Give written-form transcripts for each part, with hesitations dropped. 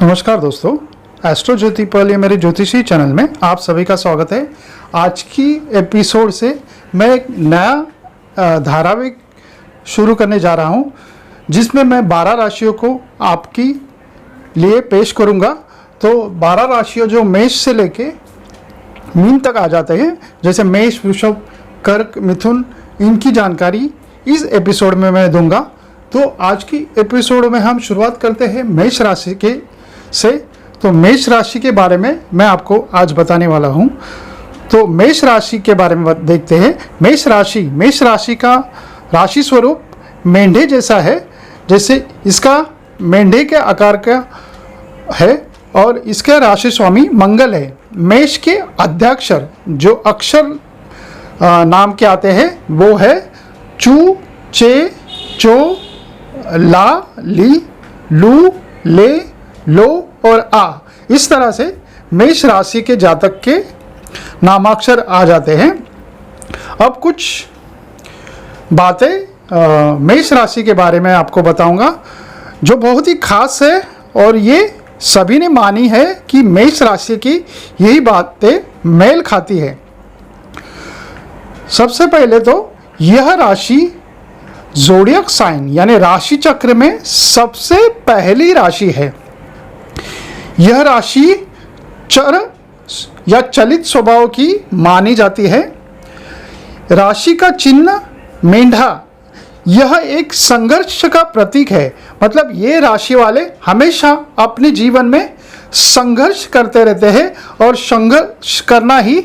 नमस्कार दोस्तों, एस्ट्रो ज्योति पल ये मेरे ज्योतिषी चैनल में आप सभी का स्वागत है। आज की एपिसोड से मैं एक नया धारावाहिक शुरू करने जा रहा हूं, जिसमें मैं 12 राशियों को आपकी लिए पेश करूंगा। तो 12 राशियों जो मेष से लेके मीन तक आ जाते हैं, जैसे मेष, वृषभ, कर्क, मिथुन, इनकी जानकारी इस एपिसोड में मैं दूंगा। तो आज की एपिसोड में हम शुरुआत करते हैं मेष राशि के से। तो मेष राशि के बारे में मैं आपको आज बताने वाला हूं। तो मेष राशि के बारे में देखते हैं। मेष राशि का राशि स्वरूप मेंढे जैसा है, जैसे इसका मेंढे के आकार का है और इसके राशि स्वामी मंगल है। मेष के अध्याक्षर जो अक्षर नाम के आते हैं वो है चू, चे, चो, ला, ली, लू, ले, लो और आ। इस तरह से मेष राशि के जातक के नामाक्षर आ जाते हैं। अब कुछ बातें मेष राशि के बारे में आपको बताऊंगा जो बहुत ही खास है, और ये सभी ने मानी है कि मेष राशि की यही बातें मेल खाती है। सबसे पहले तो यह राशि ज़ोडिएक साइन यानी राशि चक्र में सबसे पहली राशि है। यह राशि चर या चलित स्वभाव की मानी जाती है। राशि का चिन्ह मेंढा, यह एक संघर्ष का प्रतीक है। मतलब ये राशि वाले हमेशा अपने जीवन में संघर्ष करते रहते हैं और संघर्ष करना ही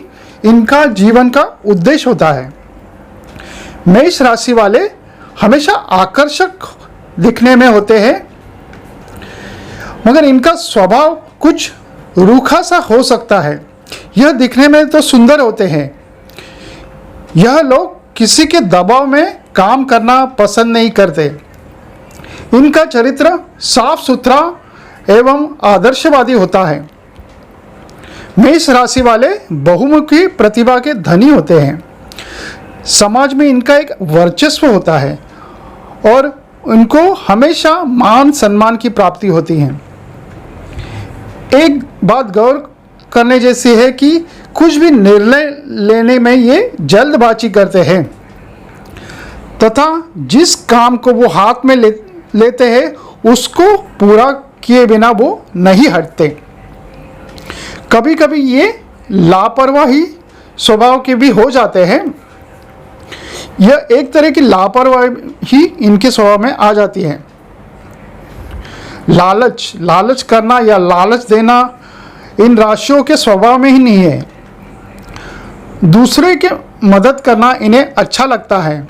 इनका जीवन का उद्देश्य होता है। मेष राशि वाले हमेशा आकर्षक दिखने में होते हैं, मगर इनका स्वभाव कुछ रूखा सा हो सकता है। यह दिखने में तो सुंदर होते हैं। यह लोग किसी के दबाव में काम करना पसंद नहीं करते। इनका चरित्र साफ सुथरा एवं आदर्शवादी होता है। मेष राशि वाले बहुमुखी प्रतिभा के धनी होते हैं। समाज में इनका एक वर्चस्व होता है और उनको हमेशा मान सम्मान की प्राप्ति होती है। एक बात गौर करने जैसी है कि कुछ भी निर्णय लेने में ये जल्दबाजी करते हैं तथा जिस काम को वो हाथ में लेते हैं उसको पूरा किए बिना वो नहीं हटते। कभी कभी ये लापरवाही स्वभाव के भी हो जाते हैं। यह एक तरह की लापरवाही इनके स्वभाव में आ जाती है। लालच करना या लालच देना इन राशियों के स्वभाव में ही नहीं है। दूसरे के मदद करना इन्हें अच्छा लगता है।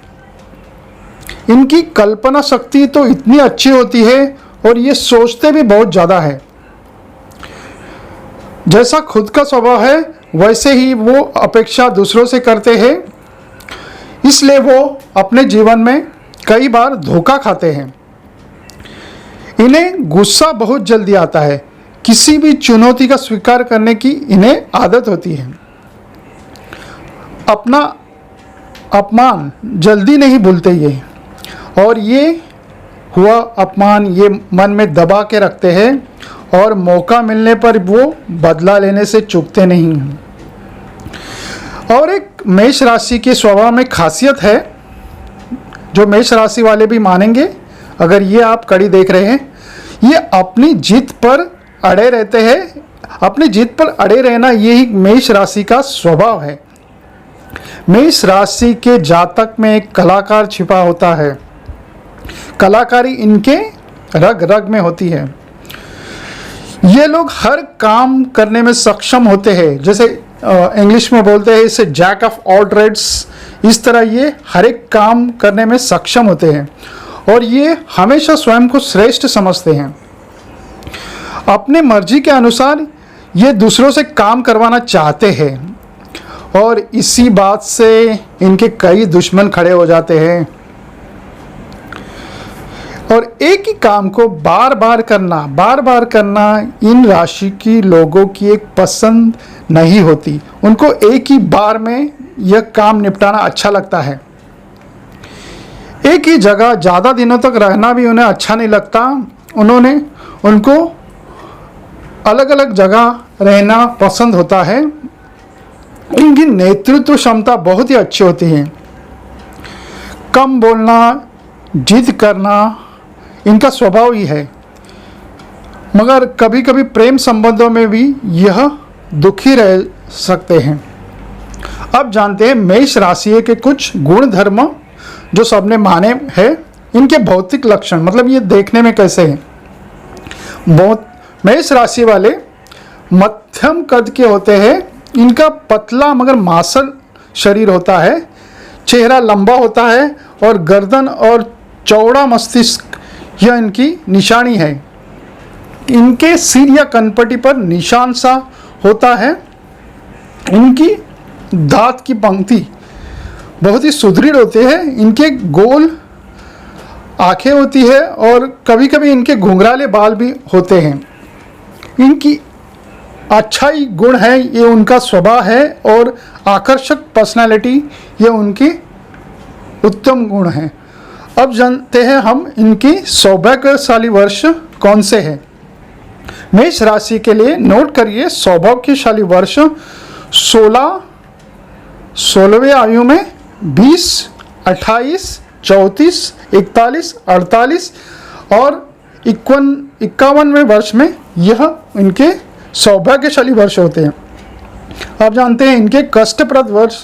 इनकी कल्पना शक्ति तो इतनी अच्छी होती है और ये सोचते भी बहुत ज़्यादा है। जैसा खुद का स्वभाव है वैसे ही वो अपेक्षा दूसरों से करते हैं, इसलिए वो अपने जीवन में कई बार धोखा खाते हैं। इन्हें गुस्सा बहुत जल्दी आता है। किसी भी चुनौती का स्वीकार करने की इन्हें आदत होती है। अपना अपमान जल्दी नहीं भूलते ये, और ये हुआ अपमान ये मन में दबा के रखते हैं और मौका मिलने पर वो बदला लेने से चूकते नहीं हैं। और एक मेष राशि के स्वभाव में खासियत है जो मेष राशि वाले भी मानेंगे अगर ये आप कड़ी देख रहे हैं। ये अपनी जिद पर अड़े रहते हैं। अपनी जिद पर अड़े रहना यही मेष राशि का स्वभाव है। मेष राशि के जातक में एक कलाकार छिपा होता है। कलाकारी इनके रग रग में होती है। ये लोग हर काम करने में सक्षम होते हैं। जैसे इंग्लिश में बोलते हैं इसे जैक ऑफ ऑल ट्रेड्स। इस तरह ये हर एक काम करने में सक्षम होते हैं और ये हमेशा स्वयं को श्रेष्ठ समझते हैं। अपने मर्जी के अनुसार ये दूसरों से काम करवाना चाहते हैं और इसी बात से इनके कई दुश्मन खड़े हो जाते हैं। और एक ही काम को बार बार करना इन राशि की लोगों की एक पसंद नहीं होती। उनको एक ही बार में यह काम निपटाना अच्छा लगता है। एक ही जगह ज़्यादा दिनों तक रहना भी उन्हें अच्छा नहीं लगता। उनको अलग अलग जगह रहना पसंद होता है। इनकी नेतृत्व क्षमता बहुत ही अच्छी होती है। कम बोलना, जिद करना इनका स्वभाव ही है। मगर कभी कभी प्रेम संबंधों में भी यह दुखी रह सकते हैं। अब जानते हैं मेष राशि के कुछ गुण धर्म जो सबने माने हैं। इनके भौतिक लक्षण, मतलब ये देखने में कैसे हैं। मेष राशि वाले मध्यम कद के होते हैं। इनका पतला मगर मांसल शरीर होता है। चेहरा लंबा होता है और गर्दन और चौड़ा मस्तिष्क यह इनकी निशानी है। इनके सिर या कनपटी पर निशान सा होता है। इनकी दांत की पंक्ति बहुत ही सुदृढ़ होते हैं। इनके गोल आंखें होती है और कभी कभी इनके घुंघराले बाल भी होते हैं। इनकी अच्छाई गुण है, ये उनका स्वभाव है और आकर्षक पर्सनालिटी ये उनकी उत्तम गुण हैं। अब जानते हैं हम इनकी सौभाग्यशाली वर्ष कौन से हैं। मेष राशि के लिए नोट करिए सौभाग्यशाली वर्ष 16वें आयु में 20, 28, 34, 41, 48 और 51वें वर्ष में यह इनके सौभाग्यशाली वर्ष होते हैं। अब जानते हैं इनके कष्टप्रद वर्ष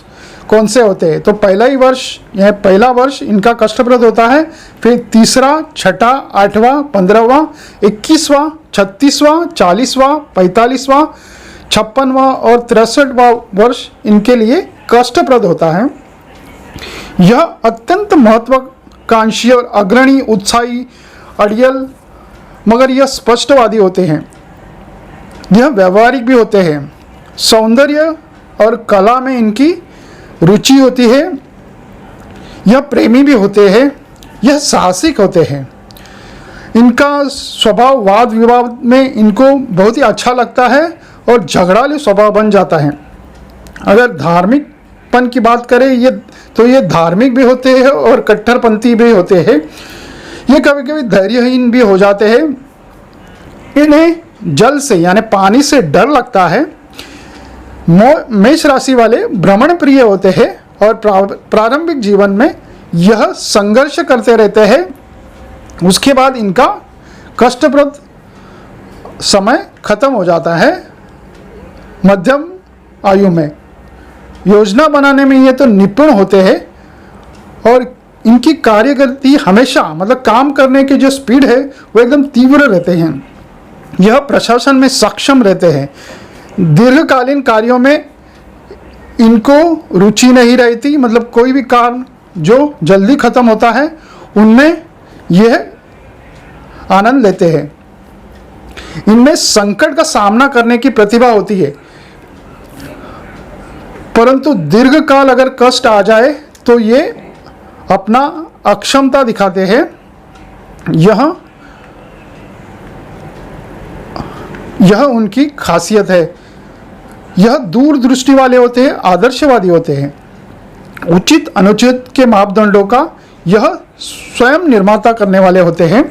कौन से होते हैं। तो पहला वर्ष इनका कष्टप्रद होता है। फिर तीसरा, छठा, 8वां, 15वां, 21वां, 36वां, 40वां, 45वां, 56वां और 63वां वर्ष इनके लिए कष्टप्रद होता है। यह अत्यंत महत्वाकांक्षी और अग्रणी, उत्साही, अड़ियल मगर यह स्पष्टवादी होते हैं। यह व्यवहारिक भी होते हैं। सौंदर्य और कला में इनकी रुचि होती है। यह प्रेमी भी होते हैं। यह साहसिक होते हैं। इनका स्वभाव वाद विवाद में इनको बहुत ही अच्छा लगता है और झगड़ालू स्वभाव बन जाता है। अगर धार्मिकपन की बात करें ये धार्मिक भी होते हैं और कट्टरपंथी भी होते हैं। ये कभी कभी धैर्यहीन भी हो जाते हैं। इन्हें जल से यानी पानी से डर लगता है। मेष राशि वाले भ्रमण प्रिय होते हैं और प्रारंभिक जीवन में यह संघर्ष करते रहते हैं। उसके बाद इनका कष्टप्रद समय खत्म हो जाता है। मध्यम आयु में योजना बनाने में ये तो निपुण होते हैं और इनकी कार्यगति हमेशा, मतलब काम करने की जो स्पीड है वो एकदम तीव्र रहते हैं। यह प्रशासन में सक्षम रहते हैं। दीर्घकालीन कार्यों में इनको रुचि नहीं रहती, मतलब कोई भी काम जो जल्दी खत्म होता है उनमें यह आनंद लेते हैं। इनमें संकट का सामना करने की प्रतिभा होती है, परंतु दीर्घकाल अगर कष्ट आ जाए तो ये अपना अक्षमता दिखाते हैं। यह उनकी खासियत है। यह दूरदृष्टि वाले होते हैं, आदर्शवादी होते हैं। उचित अनुचित के मापदंडों का यह स्वयं निर्माता करने वाले होते हैं।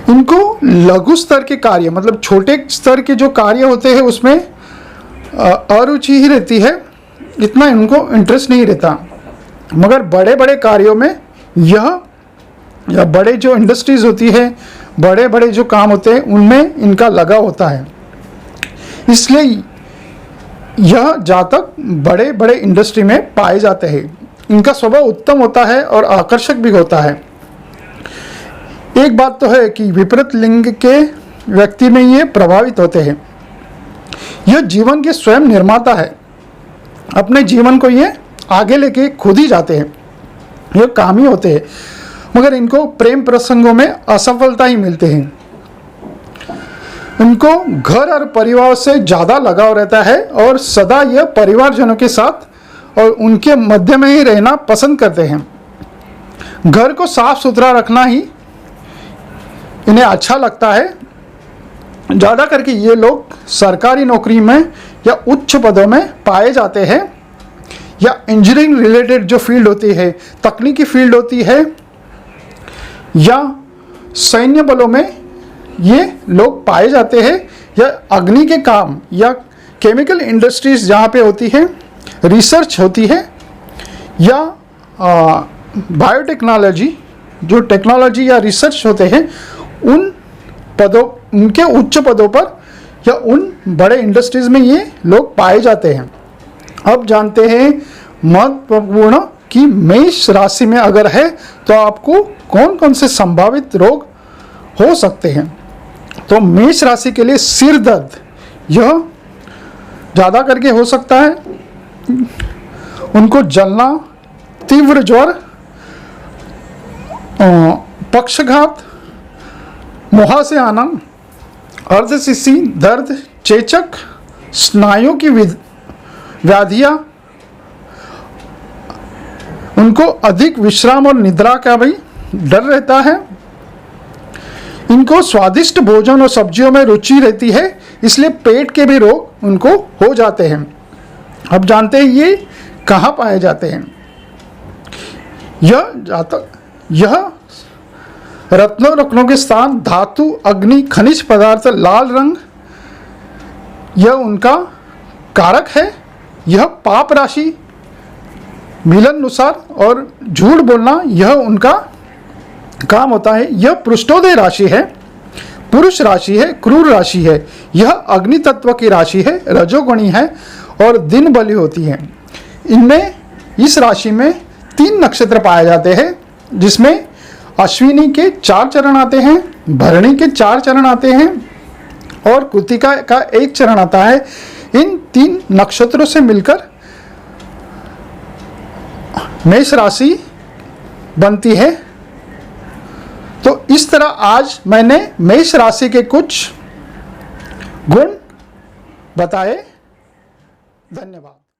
इनको लघु स्तर के कार्य, मतलब छोटे स्तर के जो कार्य होते हैं उसमें अरुचि ही रहती है, इतना इनको इंटरेस्ट नहीं रहता। मगर बड़े बड़े कार्यों में या बड़े जो इंडस्ट्रीज होती है, बड़े बड़े जो काम होते हैं उनमें इनका लगाव होता है। इसलिए यह जातक बड़े बड़े इंडस्ट्री में पाए जाते हैं। इनका स्वभाव उत्तम होता है और आकर्षक भी होता है। एक बात तो है कि विपरीत लिंग के व्यक्ति में ये प्रभावित होते हैं। यह जीवन के स्वयं निर्माता है। अपने जीवन को ये आगे लेके खुद ही जाते हैं। यह कामी होते हैं, मगर इनको प्रेम प्रसंगों में असफलता ही मिलते हैं। इनको घर और परिवार से ज़्यादा लगाव रहता है और सदा यह परिवारजनों के साथ और उनके मध्य में ही रहना पसंद करते हैं। घर को साफ सुथरा रखना ही इन्हें अच्छा लगता है। ज़्यादा करके ये लोग सरकारी नौकरी में या उच्च पदों में पाए जाते हैं, या इंजीनियरिंग रिलेटेड जो फील्ड होती है, तकनीकी फील्ड होती है, या सैन्य बलों में ये लोग पाए जाते हैं, या अग्नि के काम या केमिकल इंडस्ट्रीज जहाँ पे होती है, रिसर्च होती है, या बायोटेक्नोलॉजी जो टेक्नोलॉजी या रिसर्च होते हैं, उन पदों, उनके उच्च पदों पर या उन बड़े इंडस्ट्रीज में ये लोग पाए जाते हैं। अब जानते हैं महत्वपूर्ण कि मेष राशि में अगर है तो आपको कौन कौन से संभावित रोग हो सकते हैं। तो मेष राशि के लिए सिर दर्द यह ज़्यादा करके हो सकता है, उनको जलना, तीव्र ज्वर, पक्षघात, मुहासे आना, अर्धशिशि दर्द, चेचक, स्नायुओं की व्याधियाँ, उनको अधिक विश्राम और निद्रा का भी डर रहता है, इनको स्वादिष्ट भोजन और सब्जियों में रुचि रहती है, इसलिए पेट के भी रोग उनको हो जाते हैं। अब जानते हैं ये कहाँ पाए जाते हैं। यह रत्नों के स्थान, धातु, अग्नि, खनिज पदार्थ, लाल रंग, यह उनका कारक है। यह पाप राशि, मिलननुसार और झूठ बोलना, यह उनका काम होता है। यह पृष्ठोदय राशि है, पुरुष राशि है, क्रूर राशि है। यह अग्नि तत्व की राशि है, रजोगुणी है और दिन बली होती है। इनमें इस राशि में 3 नक्षत्र पाए जाते हैं, जिसमें अश्विनी के 4 चरण आते हैं, भरणी के 4 चरण आते हैं और कृतिका का 1 चरण आता है। इन 3 नक्षत्रों से मिलकर मेष राशि बनती है। तो इस तरह आज मैंने मेष राशि के कुछ गुण बताए। धन्यवाद।